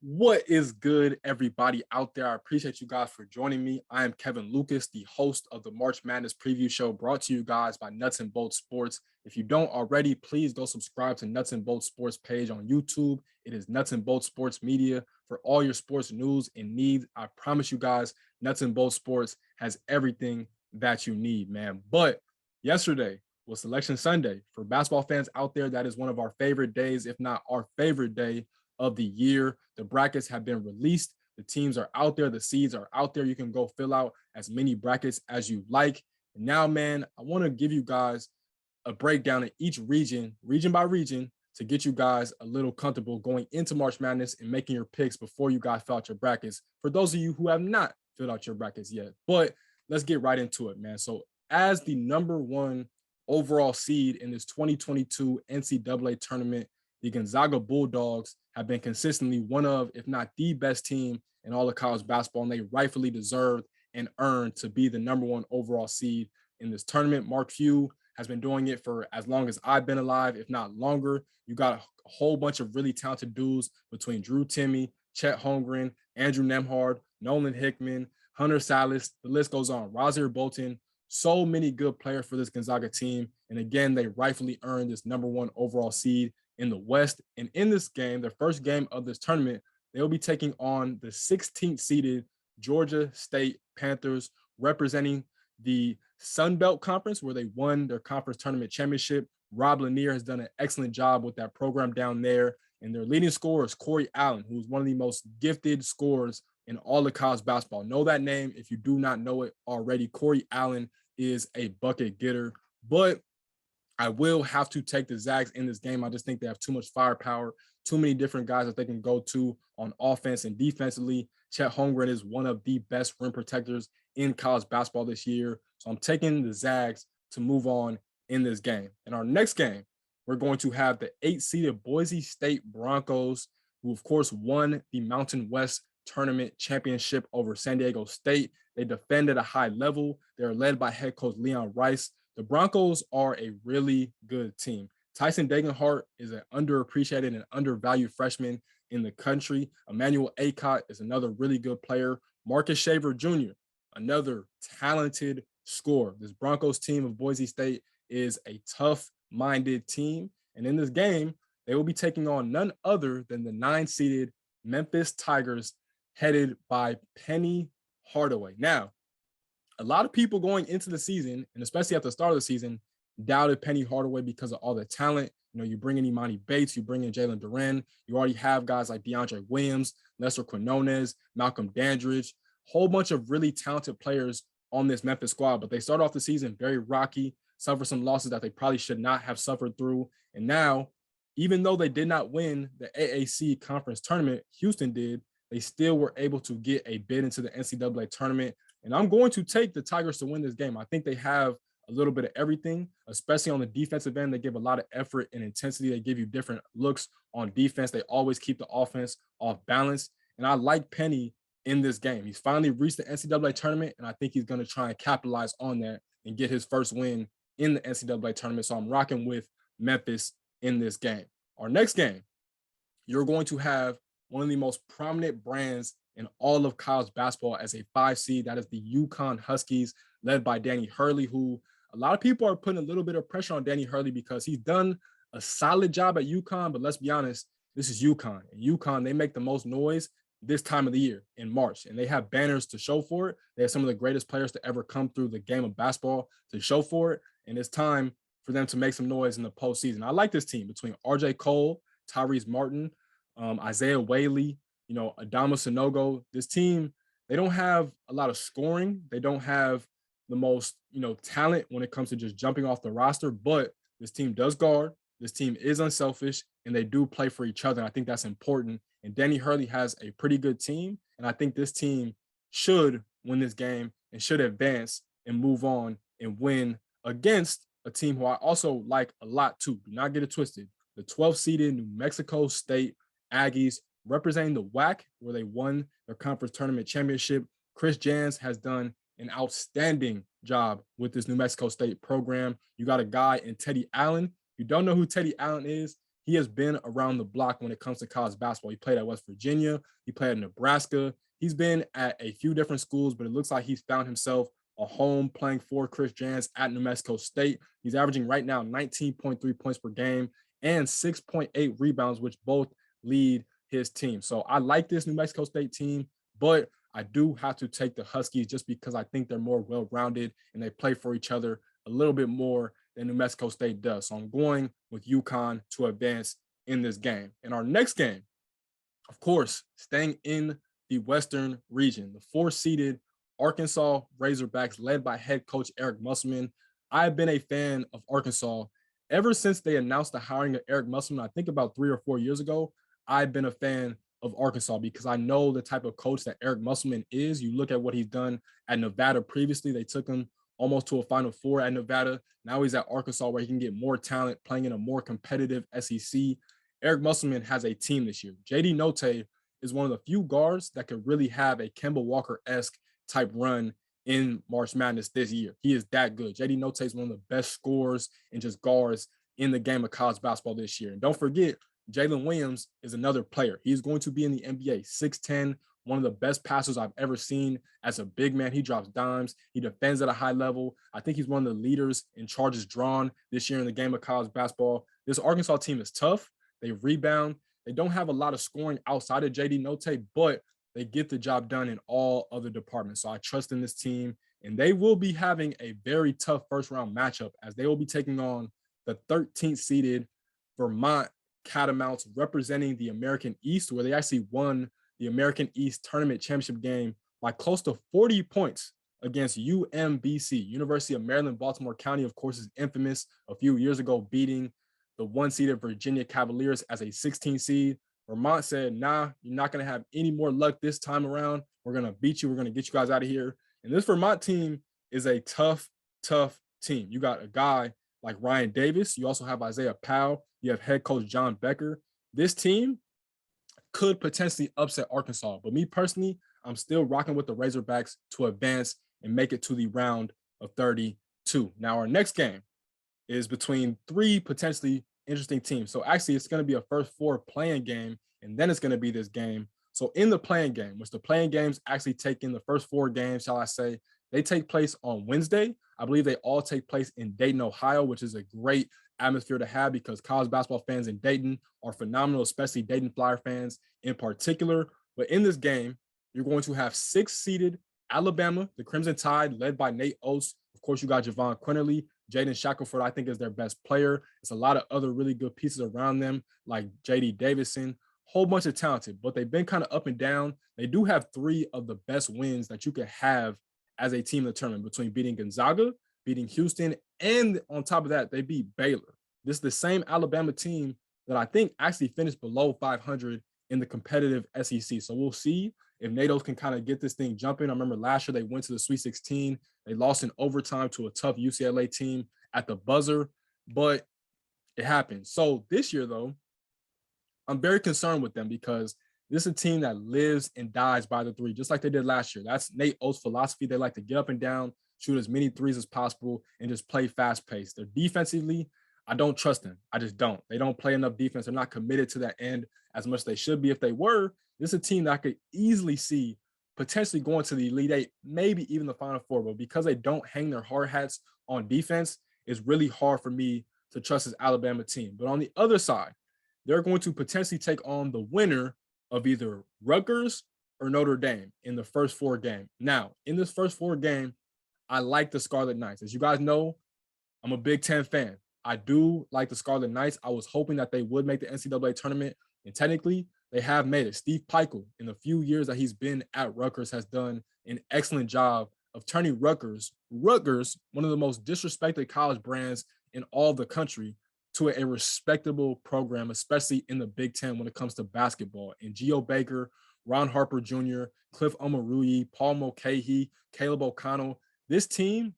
What is good, everybody out there? I appreciate you guys for joining me. I am Kevin Lucas, the host of the March Madness Preview Show, brought to you guys by Nuts and Bolts Sports. If you don't already, please go subscribe to Nuts and Bolts Sports page on YouTube. It is Nuts and Bolts Sports Media for all your sports news and needs. I promise you guys, Nuts and Bolts Sports has everything that you need, man. But yesterday was Selection Sunday. For basketball fans out there, that is one of our favorite days, if not our favorite day of the year. The brackets have been released. The teams are out there. The seeds are out there. You can go fill out as many brackets as you like. And now, man, I want to give you guys a breakdown of each region by region, to get you guys a little comfortable going into March Madness and making your picks before you guys fill out your brackets. For those of you who have not filled out your brackets yet, but let's get right into it, man. So as the number one overall seed in this 2022 NCAA tournament, the Gonzaga Bulldogs have been consistently one of, if not the best team in all of college basketball, and they rightfully deserved and earned to be the number one overall seed in this tournament. Mark Few has been doing it for as long as I've been alive, if not longer. You got a whole bunch of really talented dudes between Drew Timme, Chet Holmgren, Andrew Nemhard, Nolan Hickman, Hunter Salas. The list goes on. Rozzier Bolton. So many good players for this Gonzaga team. And again, they rightfully earned this number one overall seed in the West. And in this game, the first game of this tournament, they'll be taking on the 16th seeded Georgia State Panthers, representing the Sun Belt Conference, where they won their conference tournament championship. Rob Lanier has done an excellent job with that program down there. And their leading scorer is Corey Allen, who's one of the most gifted scorers in all of college basketball. Know that name if you do not know it already. Corey Allen is a bucket getter. But I will have to take the Zags in this game. I just think they have too much firepower, too many different guys that they can go to on offense and defensively. Chet Holmgren is one of the best rim protectors in college basketball this year. So I'm taking the Zags to move on in this game. In our next game, we're going to have the 8-seeded Boise State Broncos, who of course won the Mountain West Tournament championship over San Diego State. They defend at a high level. They're led by head coach Leon Rice. The Broncos are a really good team. Tyson Degenhart is an underappreciated and undervalued freshman in the country. Emmanuel Acott is another really good player. Marcus Shaver Jr., another talented scorer. This Broncos team of Boise State is a tough-minded team. And in this game, they will be taking on none other than the 9-seeded Memphis Tigers, headed by Penny Hardaway. Now, a lot of people going into the season, and especially at the start of the season, doubted Penny Hardaway because of all the talent. You know, you bring in Imani Bates, you bring in Jalen Duren, you already have guys like DeAndre Williams, Lester Quinones, Malcolm Dandridge, whole bunch of really talented players on this Memphis squad. But they started off the season very rocky, suffered some losses that they probably should not have suffered through. And now, even though they did not win the AAC conference tournament, Houston did, they still were able to get a bid into the NCAA tournament. And I'm going to take the Tigers to win this game. I think they have a little bit of everything, especially on the defensive end. They give a lot of effort and intensity. They give you different looks on defense. They always keep the offense off balance. And I like Penny in this game. He's finally reached the NCAA tournament, and I think he's going to try and capitalize on that and get his first win in the NCAA tournament. So I'm rocking with Memphis in this game. Our next game, you're going to have one of the most prominent brands in all of college basketball as a 5 seed. That is the UConn Huskies, led by Danny Hurley, who a lot of people are putting a little bit of pressure on Danny Hurley because he's done a solid job at UConn. But let's be honest, this is UConn. And UConn, they make the most noise this time of the year in March, and they have banners to show for it. They have some of the greatest players to ever come through the game of basketball to show for it. And it's time for them to make some noise in the postseason. I like this team between RJ Cole, Tyrese Martin, Isaiah Whaley, Adama Sanogo. This team, they don't have a lot of scoring. They don't have the most, talent when it comes to just jumping off the roster, but this team does guard. This team is unselfish, and they do play for each other. And I think that's important. And Danny Hurley has a pretty good team. And I think this team should win this game and should advance and move on and win against a team who I also like a lot too. Do not get it twisted. The 12th seeded New Mexico State Aggies, representing the WAC, where they won their conference tournament championship. Chris Jans has done an outstanding job with this New Mexico State program. You got a guy in Teddy Allen. If you don't know who Teddy Allen is, he has been around the block when it comes to college basketball. He played at West Virginia. He played at Nebraska. He's been at a few different schools, but it looks like he's found himself a home playing for Chris Jans at New Mexico State. He's averaging right now 19.3 points per game and 6.8 rebounds, which both lead his team. So I like this New Mexico State team, but I do have to take the Huskies just because I think they're more well-rounded and they play for each other a little bit more than New Mexico State does. So I'm going with UConn to advance in this game. In our next game, of course, staying in the Western region, the 4-seeded Arkansas Razorbacks led by head coach Eric Musselman. I've been a fan of Arkansas ever since they announced the hiring of Eric Musselman. I think about 3 or 4 years ago, I've been a fan of Arkansas because I know the type of coach that Eric Musselman is. You look at what he's done at Nevada previously. They took him almost to a Final Four at Nevada. Now he's at Arkansas where he can get more talent playing in a more competitive SEC. Eric Musselman has a team this year. JD Notae is one of the few guards that could really have a Kemba Walker-esque type run in March Madness this year. He is that good. JD Notae is one of the best scorers and just guards in the game of college basketball this year. And don't forget, Jalen Williams is another player. He's going to be in the NBA, 6'10", one of the best passers I've ever seen as a big man. He drops dimes. He defends at a high level. I think he's one of the leaders in charges drawn this year in the game of college basketball. This Arkansas team is tough. They rebound. They don't have a lot of scoring outside of JD Notae, but they get the job done in all other departments. So I trust in this team, and they will be having a very tough first-round matchup as they will be taking on the 13th-seeded Vermont Catamounts representing the American East, where they actually won the American East Tournament Championship game by close to 40 points against UMBC. University of Maryland, Baltimore County, of course, is infamous a few years ago beating the 1-seeded Virginia Cavaliers as a 16 seed. Vermont said, nah, you're not going to have any more luck this time around. We're going to beat you. We're going to get you guys out of here. And this Vermont team is a tough team. You got a guy like Ryan Davis. You also have Isaiah Powell. You have head coach John Becker. This team could potentially upset Arkansas. But me personally, I'm still rocking with the Razorbacks to advance and make it to the round of 32. Now, our next game is between 3 potentially interesting teams. So actually, it's going to be a first 4 playing game, and then it's going to be this game. So in the playing game, which the playing games actually take in the first 4 games, shall I say, they take place on Wednesday. I believe they all take place in Dayton, Ohio, which is a great atmosphere to have because college basketball fans in Dayton are phenomenal, especially Dayton Flyer fans in particular. But in this game, you're going to have 6-seeded Alabama, the Crimson Tide, led by Nate Oates. Of course, you got Javon Quinterly. Jaden Shackelford, I think, is their best player. It's a lot of other really good pieces around them, like J.D. Davidson, whole bunch of talented, but they've been kind of up and down. They do have 3 of the best wins that you could have as a team in the tournament between beating Gonzaga, beating Houston, and on top of that, they beat Baylor. This is the same Alabama team that I think actually finished below 500 in the competitive SEC. So we'll see if Nate Oates can kind of get this thing jumping. I remember last year they went to the Sweet 16. They lost in overtime to a tough UCLA team at the buzzer, but it happened. So this year, though, I'm very concerned with them because this is a team that lives and dies by the 3, just like they did last year. That's Nate Oates' philosophy. They like to get up and down, shoot as many 3s as possible, and just play fast-paced. They're defensively, I don't trust them. I just don't. They don't play enough defense. They're not committed to that end as much as they should be. If they were, this is a team that I could easily see potentially going to the Elite 8, maybe even the Final Four. But because they don't hang their hard hats on defense, it's really hard for me to trust this Alabama team. But on the other side, they're going to potentially take on the winner of either Rutgers or Notre Dame in the first 4 game. Now, in this first 4 game, I like the Scarlet Knights. As you guys know, I'm a Big Ten fan. I do like the Scarlet Knights. I was hoping that they would make the NCAA tournament, and technically they have made it. Steve Pikiell, in the few years that he's been at Rutgers, has done an excellent job of turning Rutgers, one of the most disrespected college brands in all the country, to a respectable program, especially in the Big Ten when it comes to basketball. And Geo Baker, Ron Harper Jr., Cliff Omoruyi, Paul Mulcahy, Caleb O'Connell, this team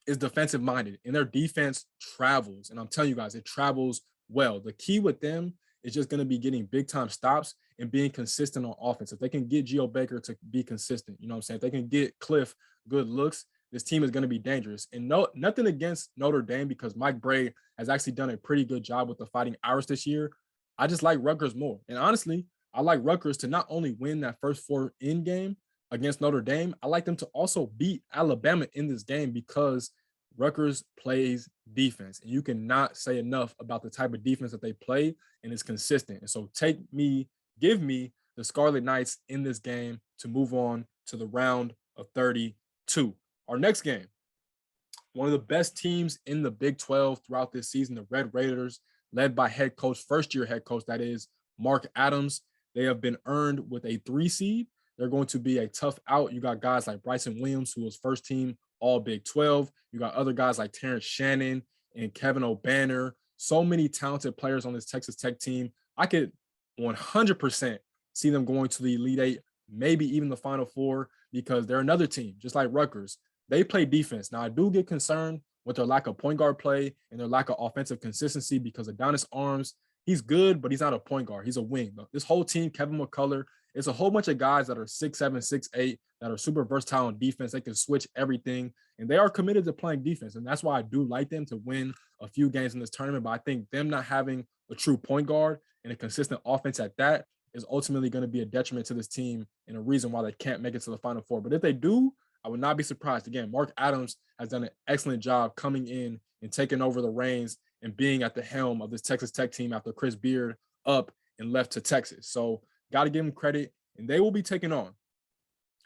is defensive minded and their defense travels. And I'm telling you guys, it travels well. The key with them is just going to be getting big time stops and being consistent on offense. If they can get Geo Baker to be consistent, you know what I'm saying? If they can get Cliff good looks, this team is going to be dangerous. And nothing against Notre Dame, because Mike Brey has actually done a pretty good job with the Fighting Irish this year. I just like Rutgers more. And honestly, I like Rutgers to not only win that first 4 in game against Notre Dame, I like them to also beat Alabama in this game, because Rutgers plays defense. And you cannot say enough about the type of defense that they play, and it's consistent. And so give me the Scarlet Knights in this game to move on to the round of 32. Our next game, one of the best teams in the Big 12 throughout this season, the Red Raiders, led by first-year head coach, that is, Mark Adams. They have been earned with a 3 seed. They're going to be a tough out. You got guys like Bryson Williams, who was first team All Big 12. You got other guys like Terrence Shannon and Kevin O'Banner. So many talented players on this Texas Tech team. I could 100% see them going to the Elite Eight, maybe even the Final Four, because they're another team, just like Rutgers. They play defense. Now, I do get concerned with their lack of point guard play and their lack of offensive consistency, because Adonis Arms, he's good, but he's not a point guard. He's a wing. This whole team, Kevin McCullough, it's a whole bunch of guys that are 6'7", 6'8", that are super versatile on defense. They can switch everything, and they are committed to playing defense. And that's why I do like them to win a few games in this tournament. But I think them not having a true point guard and a consistent offense at that is ultimately going to be a detriment to this team and a reason why they can't make it to the Final Four. But if they do, I would not be surprised. Again, Mark Adams has done an excellent job coming in and taking over the reins and being at the helm of this Texas Tech team after Chris Beard up and left to Texas. So got to give him credit. And they will be taking on,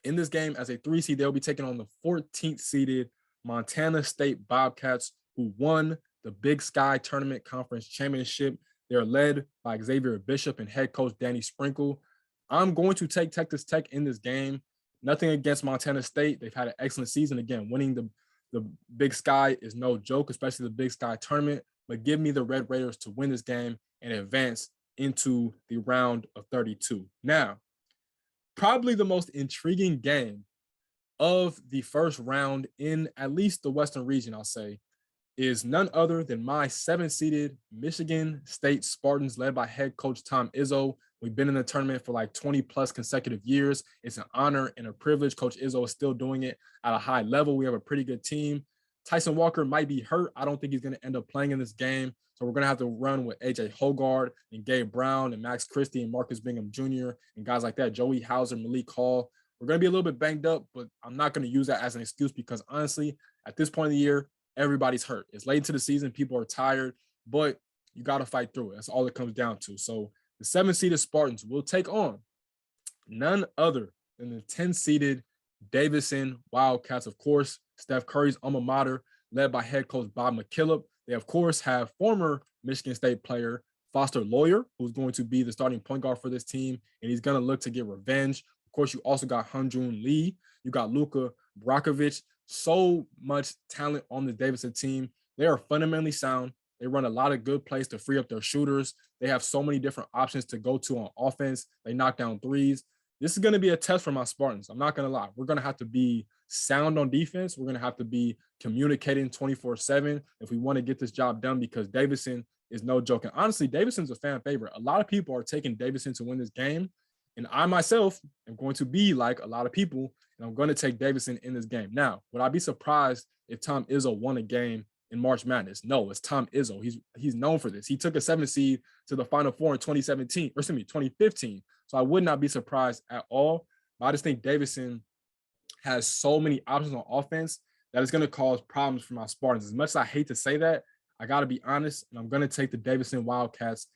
in this game as a 3 seed, they'll be taking on the 14th seeded Montana State Bobcats, who won the Big Sky Tournament Conference Championship. They're led by Xavier Bishop and head coach Danny Sprinkle. I'm going to take Texas Tech in this game. Nothing against Montana State. They've had an excellent season. Again, winning the Big Sky is no joke, especially the Big Sky Tournament. But give me the Red Raiders to win this game and advance into the round of 32. Now, probably the most intriguing game of the first round in at least the Western region, I'll say, is none other than my 7-seeded Michigan State Spartans, led by head coach Tom Izzo. We've been in the tournament for like 20 plus consecutive years. It's an honor and a privilege. Coach Izzo is still doing it at a high level. We have a pretty good team. Tyson Walker might be hurt. I don't think he's going to end up playing in this game. So we're going to have to run with AJ Hogard and Gabe Brown and Max Christie and Marcus Bingham Jr. and guys like that, Joey Hauser, Malik Hall. We're going to be a little bit banged up, but I'm not going to use that as an excuse, because honestly, at this point in the year, everybody's hurt. It's late into the season. People are tired, but you got to fight through it. That's all it comes down to. So the 7-seeded Spartans will take on none other than the 10-seeded Davidson Wildcats. Of course, Steph Curry's alma mater, led by head coach Bob McKillop. They, of course, have former Michigan State player Foster Loyer, who's going to be the starting point guard for this team, and he's going to look to get revenge. Of course, you also got Hyunjun Lee. You got Luka Brakovic. So much talent on the Davidson team. They are fundamentally sound. They run a lot of good plays to free up their shooters. They have so many different options to go to on offense. They knock down threes. This is going to be a test for my Spartans. I'm not going to lie. We're going to have to be sound on defense. We're going to have to be communicating 24/7 if we want to get this job done, because Davidson is no joke. And honestly, Davidson's a fan favorite. A lot of people are taking Davidson to win this game. And I myself am going to be like a lot of people, and I'm going to take Davidson in this game. Now, would I be surprised if Tom Izzo won a game in March Madness? No, it's Tom Izzo. He's known for this. He took a 7 seed to the Final Four in 2015. So I would not be surprised at all. But I just think Davidson has so many options on offense that it's going to cause problems for my Spartans. As much as I hate to say that, I got to be honest, and I'm going to take the Davidson Wildcats,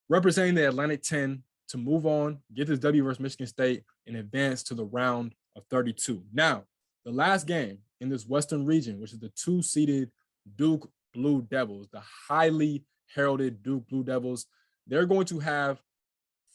representing the Atlantic 10, to move on, get this W versus Michigan State, and advance to the round of 32. Now, the last game in this Western region, which is the 2-seeded Duke Blue Devils, the highly heralded Duke Blue Devils, they're going to have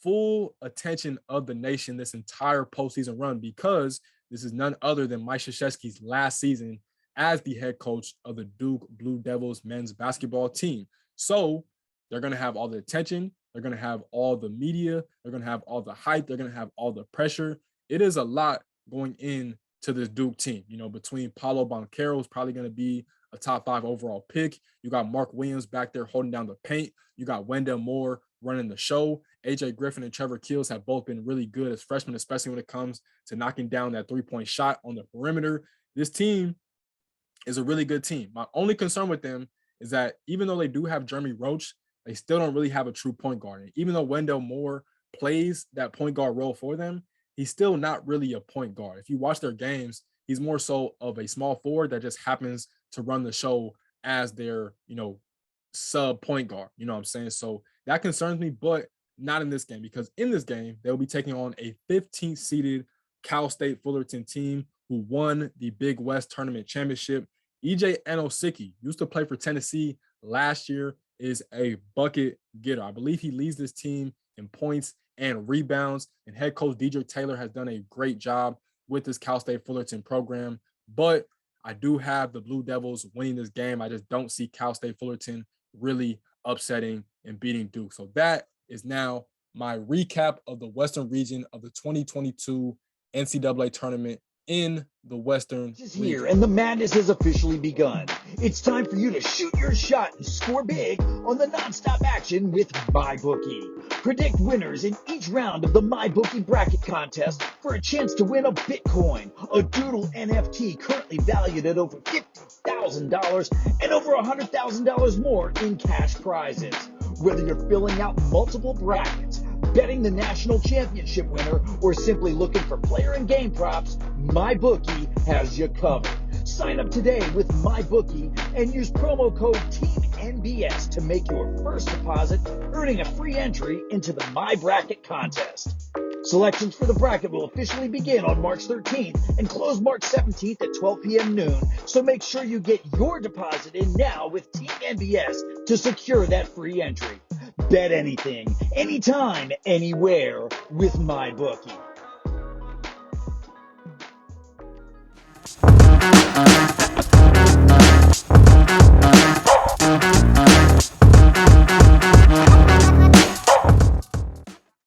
full attention of the nation this entire postseason run, because this is none other than Mike Krzyzewski's last season as the head coach of the Duke Blue Devils men's basketball team. So they're going to have all the attention. They're going to have all the media. They're going to have all the hype. They're going to have all the pressure. It is a lot going into this Duke team. You know, between Paulo Banchero, who's probably going to be a top 5 overall pick. You got Mark Williams back there holding down the paint. You got Wendell Moore running the show. AJ Griffin and Trevor Keels have both been really good as freshmen, especially when it comes to knocking down that 3-point shot on the perimeter. this team is a really good team. My only concern with them is that even though they do have Jeremy Roach, they still don't really have a true point guard. And even though Wendell Moore plays that point guard role for them, he's still not really a point guard. If you watch their games, he's more so of a small forward that just happens to run the show as their, sub point guard. You know what I'm saying? So that concerns me, but not in this game, because in this game, they'll be taking on a 15th seeded Cal State Fullerton team who won the Big West Tournament Championship. EJ Anosike used to play for Tennessee last year, is a bucket getter. I believe he leads this team in points and rebounds, and head coach Dedrick Taylor has done a great job with this Cal State Fullerton program. But I do have the Blue Devils winning this game. I just don't see Cal State Fullerton really upsetting and beating Duke. So that is now my recap of the Western region of the 2022 NCAA tournament in the Western is here, and the madness has officially begun. It's time for you to shoot your shot and score big on the nonstop action with MyBookie. Predict winners in each round of the MyBookie bracket contest for a chance to win a Bitcoin, a Doodle NFT currently valued at over $50,000 and over $100,000 more in cash prizes. Whether you're filling out multiple brackets, betting the national championship winner, or simply looking for player and game props, MyBookie has you covered. Sign up today with MyBookie and use promo code TEAMNBS to make your first deposit, earning a free entry into the My Bracket contest. Selections for the bracket will officially begin on March 13th and close March 17th at 12 p.m. noon, so make sure you get your deposit in now with Team NBS to secure that free entry. Bet anything, anytime, anywhere with MyBookie.